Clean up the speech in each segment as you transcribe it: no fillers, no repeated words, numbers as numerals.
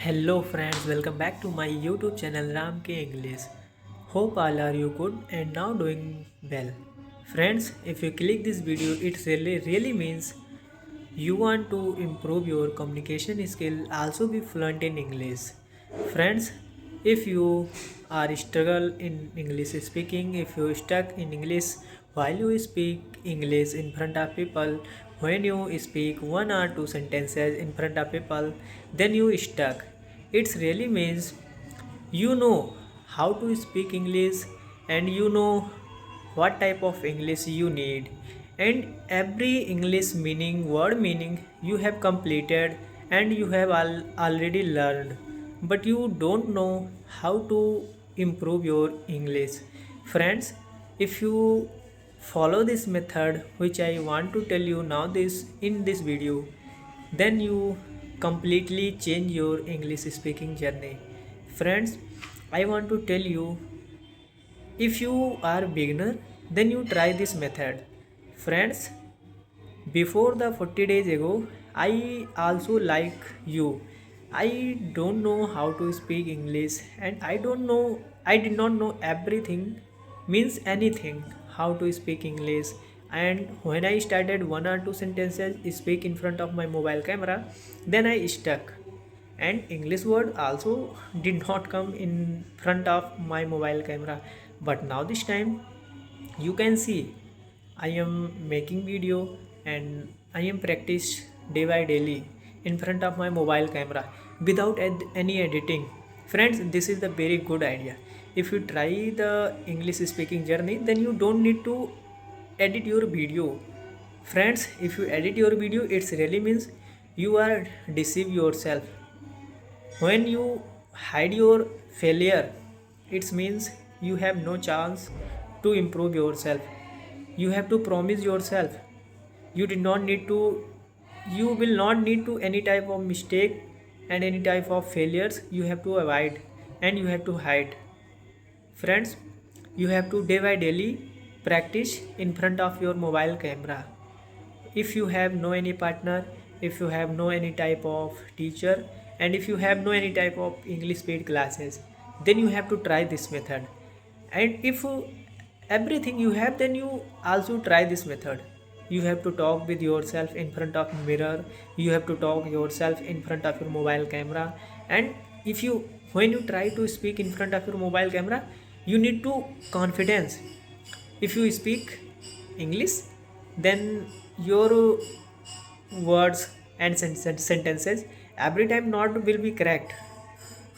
Hello friends, welcome back to my YouTube channel Ram K English. Hope all are you good and now doing well. Friends, if you click this video, it really means you want to improve your communication skill, also be fluent in English. Friends, if you are struggle in English speaking, if you stuck in English while you speak English in front of people, when you speak one or two sentences in front of people, then you stuck. It really means you know how to speak English and you know what type of English you need, and every English meaning word meaning you have completed and you have already learned, but you don't know how to improve your English. Friends, if you follow this method which I want to tell you now this in this video, then you completely change your English speaking journey. Friends, I want to tell you, if you are beginner, then you try this method. Friends, before the 40 days ago, I also like you, I don't know how to speak English, and I did not know everything means anything how to speak English. And when I started one or two sentences speak in front of my mobile camera, then I stuck, and English word also did not come in front of my mobile camera. But now this time you can see I am making video and I am practice day by daily in front of my mobile camera without any editing. Friends, this is the very good idea. If you try the English speaking journey, then you don't need to edit your video. Friends, if you edit your video, it really means you are deceive yourself. When you hide your failure, it means you have no chance to improve yourself. You have to promise yourself. You did not need to you will not need to any type of mistake and any type of failures you have to avoid and you have to hide. Friends, you have to day by daily practice in front of your mobile camera. If you have no any partner, if you have no any type of teacher, and if you have no any type of English paid classes, then you have to try this method. And if everything you have, then you also try this method. You have to talk with yourself in front of mirror, you have to talk yourself in front of your mobile camera. And if you when you try to speak in front of your mobile camera, you need to confidence. If you speak English, then your words and sentences every time not will be correct,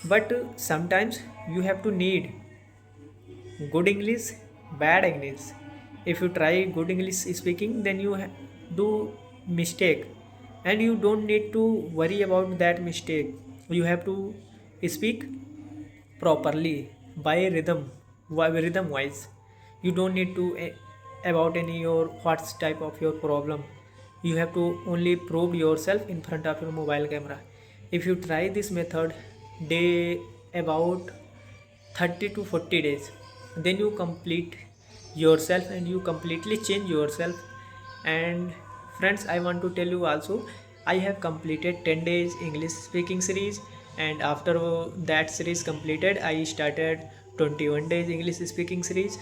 but sometimes you have to need good English, bad English. If you try good English speaking, then you do mistake, and you don't need to worry about that mistake. You have to speak properly by rhythm wise. You don't need to about any your what's type of your problem. You have to only prove yourself in front of your mobile camera. If you try this method day about 30 to 40 days, then you complete yourself and you completely change yourself. And friends, I want to tell you also, I have completed 10 days English speaking series, and after that series completed, I started 21 days English speaking series,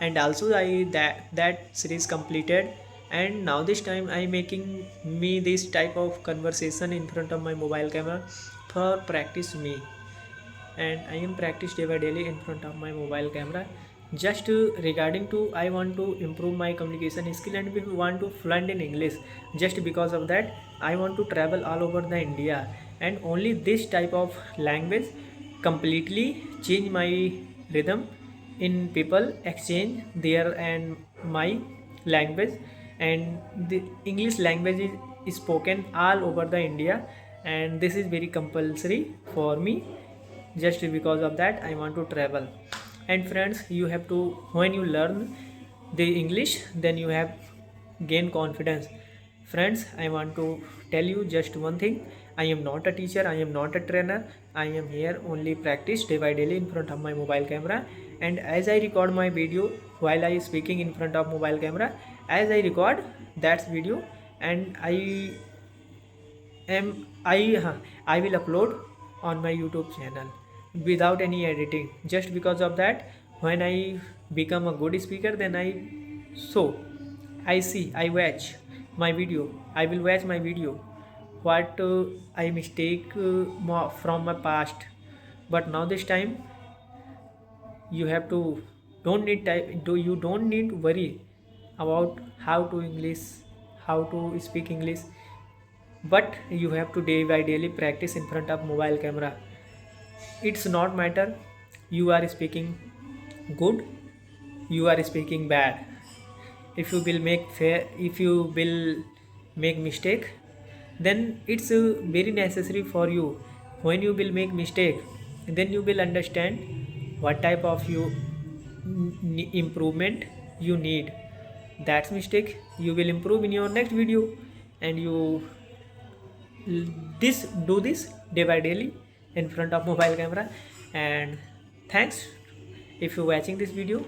and also I that series completed. And now this time I making me this type of conversation in front of my mobile camera for practice me, and I am practice day by daily in front of my mobile camera. Just regarding to I want to improve my communication skill and we want to fluent in English. Just because of that, I want to travel all over the India, and only this type of language completely change my rhythm in people exchange there and my language. And the English language is spoken all over the India, and this is very compulsory for me. Just because of that, I want to travel. And friends, you have to when you learn the English, then you have gain confidence. Friends, I want to tell you just one thing. I am not a teacher, I am not a trainer. I am here only practice day by daily in front of my mobile camera. And as I record my video while I speaking in front of mobile camera, as I record that video, and I will upload on my YouTube channel without any editing. Just because of that, when I become a good speaker, then I watch my video. I will watch my video. What I mistake from my past, but now this time you have to don't need do you don't need worry about how to speak English, but you have to day by daily practice in front of mobile camera. It's not matter you are speaking good, you are speaking bad. If you will make mistake, then it's very necessary for you. When you will make mistake, then you will understand what type of improvement you need. That's mistake you will improve in your next video, and you do this day by daily in front of mobile camera. And thanks if you watching this video.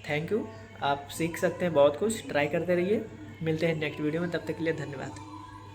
Thank you. आप सीख सकते हैं बहुत कुछ, try करते रहिए। मिलते हैं नेक्स्ट वीडियो में, तब तक के लिए धन्यवाद।